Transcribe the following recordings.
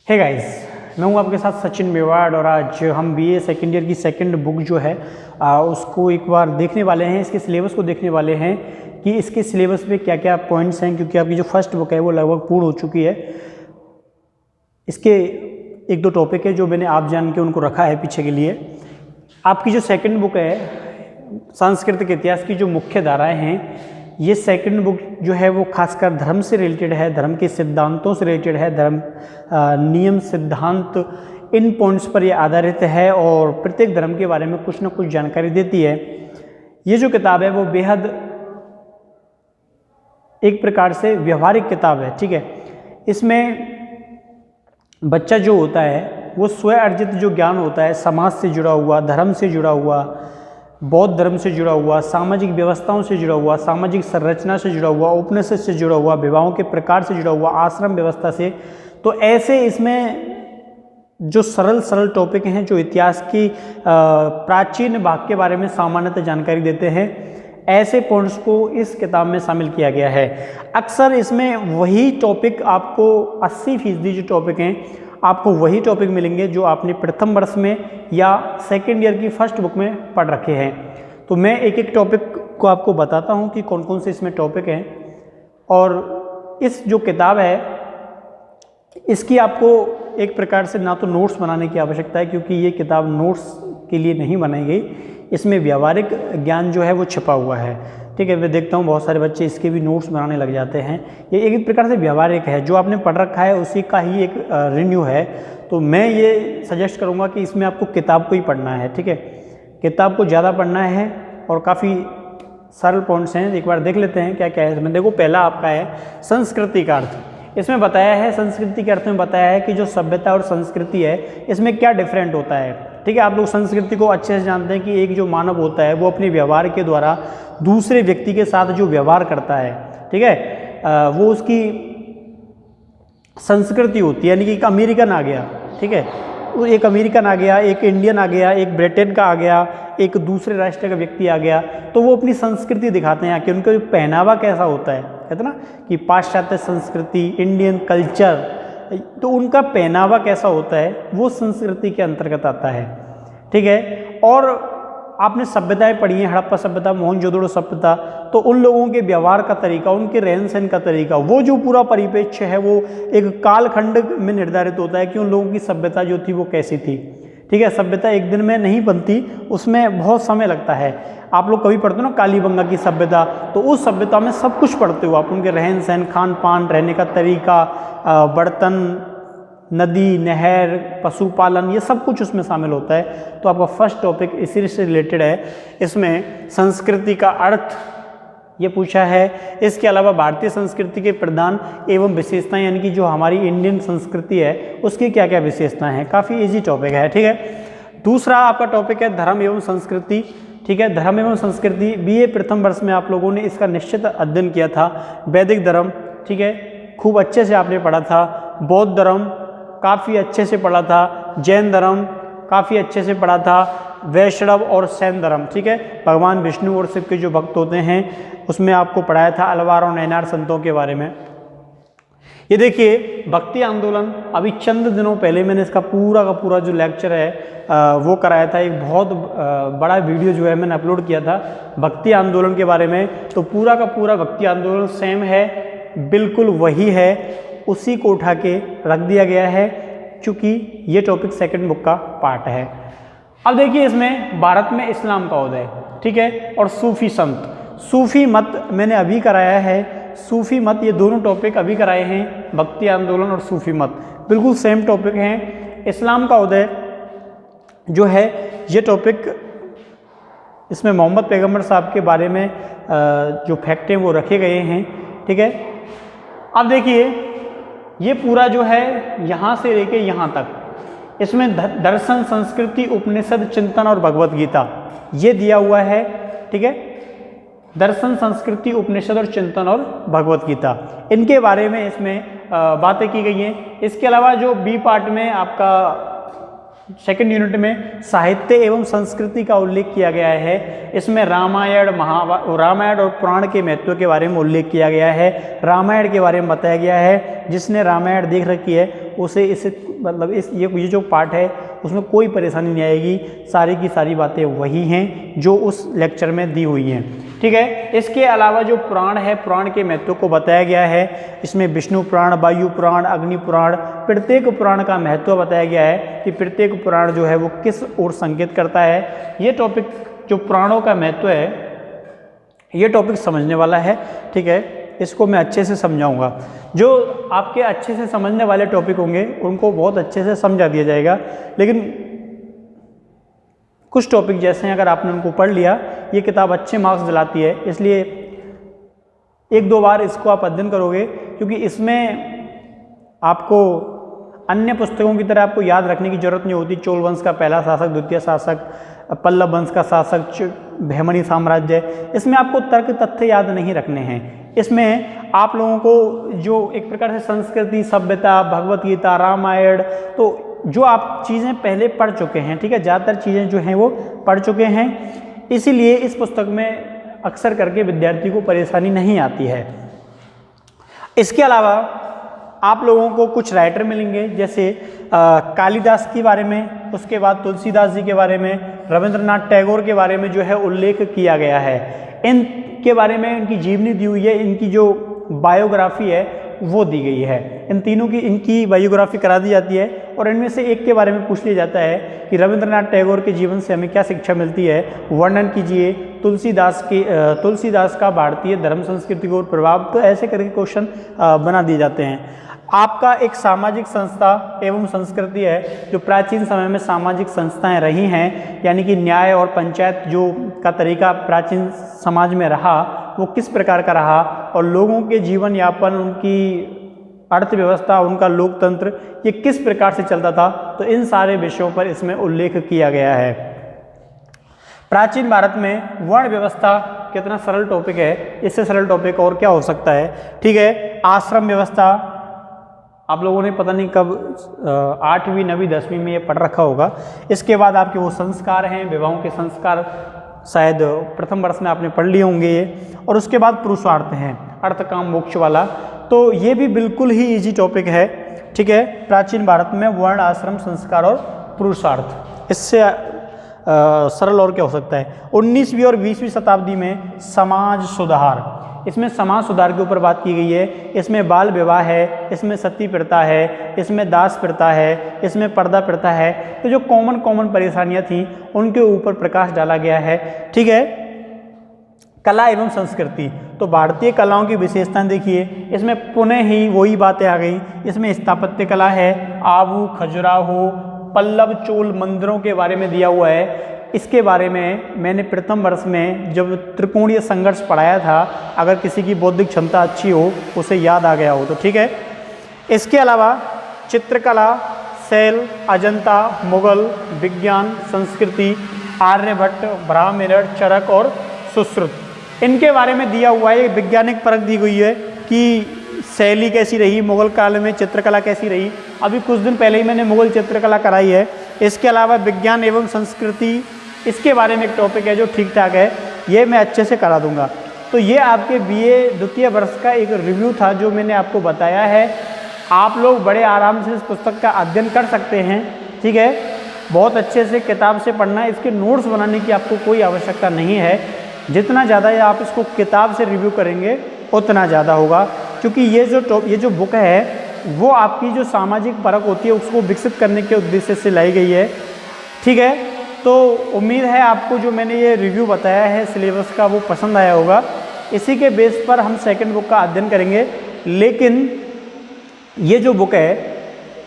Hey guys, मैं हूं आपके साथ सचिन मेवाड़ और आज हम बीए सेकेंड ईयर की सेकंड बुक जो है उसको एक बार देखने वाले हैं। इसके सिलेबस को देखने वाले हैं कि इसके सिलेबस में क्या क्या पॉइंट्स हैं, क्योंकि आपकी जो फर्स्ट बुक है वो लगभग पूर्ण हो चुकी है। इसके एक दो टॉपिक है जो मैंने आप जान के उनको रखा है पीछे के लिए। आपकी जो सेकंड बुक है सांस्कृतिक इतिहास की जो मुख्य धाराएं हैं, ये सेकंड बुक जो है वो खासकर धर्म से रिलेटेड है, धर्म के सिद्धांतों से रिलेटेड है, धर्म नियम सिद्धांत इन पॉइंट्स पर ये आधारित है और प्रत्येक धर्म के बारे में कुछ ना कुछ जानकारी देती है। ये जो किताब है वो बेहद एक प्रकार से व्यवहारिक किताब है, ठीक है। इसमें बच्चा जो होता है वो स्वयं अर्जित जो ज्ञान होता है, समाज से जुड़ा हुआ, धर्म से जुड़ा हुआ, बौद्ध धर्म से जुड़ा हुआ, सामाजिक व्यवस्थाओं से जुड़ा हुआ, सामाजिक संरचना से जुड़ा हुआ, उपनिषद से जुड़ा हुआ, विवाहों के प्रकार से जुड़ा हुआ, आश्रम व्यवस्था से, तो ऐसे इसमें जो सरल टॉपिक हैं जो इतिहास की प्राचीन भाग के बारे में सामान्यतः जानकारी देते हैं, ऐसे पॉइंट्स को इस किताब में शामिल किया गया है। अक्सर इसमें वही टॉपिक आपको 80% जो टॉपिक हैं आपको वही टॉपिक मिलेंगे जो आपने प्रथम वर्ष में या सेकेंड ईयर की फर्स्ट बुक में पढ़ रखे हैं। तो मैं एक एक टॉपिक को आपको बताता हूं कि कौन कौन से इसमें टॉपिक हैं। और इस जो किताब है इसकी आपको एक प्रकार से ना तो नोट्स बनाने की आवश्यकता है, क्योंकि ये किताब नोट्स के लिए नहीं बनाई गई, इसमें व्यावहारिक ज्ञान जो है वो छिपा हुआ है, ठीक है। मैं देखता हूँ बहुत सारे बच्चे इसके भी नोट्स बनाने लग जाते हैं। ये एक प्रकार से व्यावहारिक है, जो आपने पढ़ रखा है उसी का ही एक रिन्यू है। तो मैं ये सजेस्ट करूँगा कि इसमें आपको किताब को ही पढ़ना है, ठीक है। किताब को ज़्यादा पढ़ना है और काफ़ी सरल पॉइंट्स हैं, एक बार देख लेते हैं क्या क्या है इसमें। देखो, पहला आपका है संस्कृति का अर्थ। इसमें बताया है, संस्कृति के अर्थ में बताया है कि जो सभ्यता और संस्कृति है इसमें क्या डिफरेंट होता है, ठीक है। आप लोग संस्कृति को अच्छे से जानते हैं कि एक जो मानव होता है वो अपने व्यवहार के द्वारा दूसरे व्यक्ति के साथ जो व्यवहार करता है, ठीक है, वो उसकी संस्कृति होती है। यानी कि एक अमेरिकन आ गया, ठीक है, एक अमेरिकन आ गया, एक इंडियन आ गया, एक ब्रिटेन का आ गया, एक दूसरे राष्ट्र का व्यक्ति आ गया, तो वो अपनी संस्कृति दिखाते हैं कि उनका पहनावा कैसा होता है, कहते ना कि पाश्चात्य संस्कृति, इंडियन कल्चर, तो उनका पहनावा कैसा होता है वो संस्कृति के अंतर्गत आता है, ठीक है। और आपने सभ्यताएं पढ़ी हैं, हड़प्पा सभ्यता, मोहनजोदड़ो सभ्यता, तो उन लोगों के व्यवहार का तरीका, उनके रहन सहन का तरीका, वो जो पूरा परिप्रेक्ष्य है वो एक कालखंड में निर्धारित होता है कि उन लोगों की सभ्यता जो थी वो कैसी थी, ठीक है। सभ्यता एक दिन में नहीं बनती, उसमें बहुत समय लगता है। आप लोग कभी पढ़ते हो ना कालीबंगा की सभ्यता, तो उस सभ्यता में सब कुछ पढ़ते हो आप, उनके रहन सहन, खान पान, रहने का तरीका, बर्तन, नदी, नहर, पशुपालन, ये सब कुछ उसमें शामिल होता है। तो आपका फर्स्ट टॉपिक इसी से रिलेटेड है। इसमें संस्कृति का अर्थ ये पूछा है। इसके अलावा भारतीय संस्कृति के प्रधान एवं विशेषताएं, यानी कि जो हमारी इंडियन संस्कृति है उसकी क्या क्या विशेषताएं हैं, काफ़ी इजी टॉपिक है, ठीक है। दूसरा आपका टॉपिक है धर्म एवं संस्कृति, ठीक है। धर्म एवं संस्कृति बीए प्रथम वर्ष में आप लोगों ने इसका निश्चित अध्ययन किया था। वैदिक धर्म, ठीक है, खूब अच्छे से आपने पढ़ा था। बौद्ध धर्म काफ़ी अच्छे से पढ़ा था। जैन धर्म काफ़ी अच्छे से पढ़ा था। वैष्णव और शैव धर्म, ठीक है, भगवान विष्णु और शिव के जो भक्त होते हैं उसमें आपको पढ़ाया था। अलवार और नैनार संतों के बारे में। ये देखिए भक्ति आंदोलन, अभी चंद दिनों पहले मैंने इसका पूरा का पूरा जो लेक्चर है वो कराया था। एक बहुत बड़ा वीडियो जो है मैंने अपलोड किया था भक्ति आंदोलन के बारे में। तो पूरा का पूरा भक्ति आंदोलन सेम है, बिल्कुल वही है, उसी को उठा के रख दिया गया है, क्योंकि ये टॉपिक सेकंड बुक का पार्ट है। अब देखिए इसमें भारत में इस्लाम का उदय, ठीक है, और सूफी संत, सूफी मत मैंने अभी कराया है। सूफी मत, ये दोनों टॉपिक अभी कराए हैं, भक्ति आंदोलन और सूफी मत बिल्कुल सेम टॉपिक हैं। इस्लाम का उदय जो है ये टॉपिक, इसमें मोहम्मद पैगंबर साहब के बारे में जो फैक्ट हैं वो रखे गए हैं, ठीक है। अब देखिए ये पूरा जो है यहाँ से लेके यहाँ तक, इसमें दर्शन, संस्कृति, उपनिषद, चिंतन और भगवत गीता ये दिया हुआ है, ठीक है। दर्शन, संस्कृति, उपनिषद और चिंतन और भगवत गीता, इनके बारे में इसमें बातें की गई हैं। इसके अलावा जो बी पार्ट में आपका सेकंड यूनिट में साहित्य एवं संस्कृति का उल्लेख किया गया है। इसमें रामायण और पुराण के महत्व के बारे में उल्लेख किया गया है। रामायण के बारे में बताया गया है। जिसने रामायण देख रखी है उसे इसे मतलब ये जो पार्ट है उसमें कोई परेशानी नहीं आएगी। सारी की सारी बातें वही हैं जो उस लेक्चर में दी हुई हैं, ठीक है। इसके अलावा जो पुराण है, पुराण के महत्व को बताया गया है। इसमें विष्णु पुराण, वायु पुराण, अग्नि पुराण, प्रत्येक पुराण का महत्व बताया गया है कि प्रत्येक पुराण जो है वो किस ओर संकेत करता है। ये टॉपिक जो पुराणों का महत्व है ये टॉपिक समझने वाला है, ठीक है। इसको मैं अच्छे से समझाऊंगा। जो आपके अच्छे से समझने वाले टॉपिक होंगे उनको बहुत अच्छे से समझा दिया जाएगा, लेकिन कुछ टॉपिक जैसे हैं अगर आपने उनको पढ़ लिया, ये किताब अच्छे मार्क्स दिलाती है, इसलिए एक दो बार इसको आप अध्ययन करोगे, क्योंकि इसमें आपको अन्य पुस्तकों की तरह आपको याद रखने की जरूरत नहीं होती। चोल वंश का पहला शासक, द्वितीय शासक, पल्लव वंश का शासक, बहमनी साम्राज्य, इसमें आपको तर्क तथ्य याद नहीं रखने हैं। इसमें आप लोगों को जो एक प्रकार से संस्कृति, सभ्यता, भगवत गीता, रामायण, तो जो आप चीज़ें पहले पढ़ चुके हैं, ठीक है, ज़्यादातर चीज़ें जो हैं वो पढ़ चुके हैं, इसीलिए इस पुस्तक में अक्सर करके विद्यार्थी को परेशानी नहीं आती है। इसके अलावा आप लोगों को कुछ राइटर मिलेंगे, जैसे कालिदास के बारे में, उसके बाद तुलसीदास जी के बारे में, रविंद्रनाथ टैगोर के बारे में जो है उल्लेख किया गया है। इनके बारे में इनकी जीवनी दी हुई है, इनकी जो बायोग्राफी है वो दी गई है। इन तीनों की इनकी बायोग्राफी करा दी जाती है और इनमें से एक के बारे में पूछ लिया जाता है कि रविंद्रनाथ टैगोर के जीवन से हमें क्या शिक्षा मिलती है, वर्णन कीजिए। तुलसीदास का भारतीय धर्म संस्कृति को प्रभाव, तो ऐसे करके क्वेश्चन बना दिए जाते हैं। आपका एक सामाजिक संस्था एवं संस्कृति है, जो प्राचीन समय में सामाजिक संस्थाएं रही हैं, यानी कि न्याय और पंचायत जो का तरीका प्राचीन समाज में रहा वो किस प्रकार का रहा, और लोगों के जीवन यापन, उनकी अर्थव्यवस्था, उनका लोकतंत्र, ये किस प्रकार से चलता था, तो इन सारे विषयों पर इसमें उल्लेख किया गया है। प्राचीन भारत में वर्ण व्यवस्था कितना सरल टॉपिक है, इससे सरल टॉपिक और क्या हो सकता है, ठीक है। आश्रम व्यवस्था आप लोगों ने पता नहीं कब 8वीं 9वीं 10वीं में ये पढ़ रखा होगा। इसके बाद आपके वो संस्कार हैं, विवाहों के संस्कार शायद प्रथम वर्ष में आपने पढ़ लिए होंगे ये, और उसके बाद पुरुषार्थ हैं, अर्थ काम मोक्ष वाला, तो ये भी बिल्कुल ही इजी टॉपिक है, ठीक है। प्राचीन भारत में वर्ण, आश्रम, संस्कार और पुरुषार्थ, इससे सरल और क्या हो सकता है। 19वीं और 20वीं शताब्दी में समाज सुधार, इसमें समाज सुधार के ऊपर बात की गई है। इसमें बाल विवाह है, इसमें सती प्रथा है, इसमें दास प्रथा है, इसमें पर्दा प्रथा है, तो जो कॉमन परेशानियां थीं उनके ऊपर प्रकाश डाला गया है, ठीक है। कला एवं संस्कृति, तो भारतीय कलाओं की विशेषताएं देखिए, इसमें पुनः ही वही बातें आ गई। इसमें स्थापत्य कला है, आवू, खजुराहो, पल्लव, चोल मंदिरों के बारे में दिया हुआ है। इसके बारे में मैंने प्रथम वर्ष में जब त्रिकोणीय संघर्ष पढ़ाया था, अगर किसी की बौद्धिक क्षमता अच्छी हो, उसे याद आ गया हो तो ठीक है। इसके अलावा चित्रकला, शैल, अजंता, मुगल, विज्ञान, संस्कृति, आर्यभट्ट, ब्राह्मण, चरक और सुश्रुत, इनके बारे में दिया हुआ है। वैज्ञानिक परख दी गई है कि शैली कैसी रही, मुगल काल में चित्रकला कैसी रही। अभी कुछ दिन पहले ही मैंने मुगल चित्रकला कराई है। इसके अलावा विज्ञान एवं संस्कृति, इसके बारे में एक टॉपिक है जो ठीक ठाक है, ये मैं अच्छे से करा दूंगा। तो ये आपके बीए द्वितीय वर्ष का एक रिव्यू था जो मैंने आपको बताया है। आप लोग बड़े आराम से इस पुस्तक का अध्ययन कर सकते हैं, ठीक है। बहुत अच्छे से किताब से पढ़ना है, इसके नोट्स बनाने की आपको कोई आवश्यकता नहीं है। जितना ज़्यादा आप इसको किताब से रिव्यू करेंगे उतना ज़्यादा होगा, क्योंकि ये जो बुक है वो आपकी जो सामाजिक परख होती है उसको विकसित करने के उद्देश्य से लाई गई है, ठीक है। तो उम्मीद है आपको जो मैंने ये रिव्यू बताया है सिलेबस का वो पसंद आया होगा। इसी के बेस पर हम सेकंड बुक का अध्ययन करेंगे, लेकिन ये जो बुक है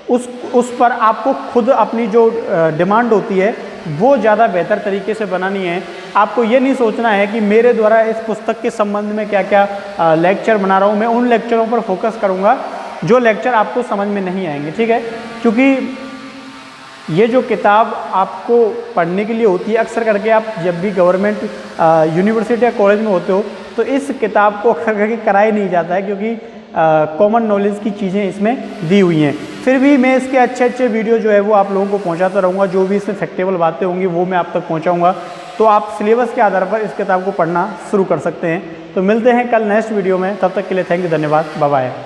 उस पर आपको खुद अपनी जो डिमांड होती है वो ज़्यादा बेहतर तरीके से बनानी है। आपको ये नहीं सोचना है कि मेरे द्वारा इस पुस्तक के संबंध में क्या क्या लेक्चर बना रहा हूँ। मैं उन लेक्चरों पर फोकस करूँगा जो लेक्चर आपको समझ में नहीं आएंगे, ठीक है। क्योंकि ये जो किताब आपको पढ़ने के लिए होती है, अक्सर करके आप जब भी गवर्नमेंट यूनिवर्सिटी या कॉलेज में होते हो तो इस किताब को अक्सर करके कराया नहीं जाता है, क्योंकि कॉमन नॉलेज की चीज़ें इसमें दी हुई हैं। फिर भी मैं इसके अच्छे अच्छे वीडियो जो है वो आप लोगों को पहुंचाता रहूँगा, जो भी इसमें फैक्टेबल बातें होंगी वो मैं आप तक पहुंचाऊंगा। तो आप सिलेबस के आधार पर इस किताब को पढ़ना शुरू कर सकते हैं। तो मिलते हैं कल नेक्स्ट वीडियो में, तब तक के लिए थैंक यू, धन्यवाद, बाय बाय।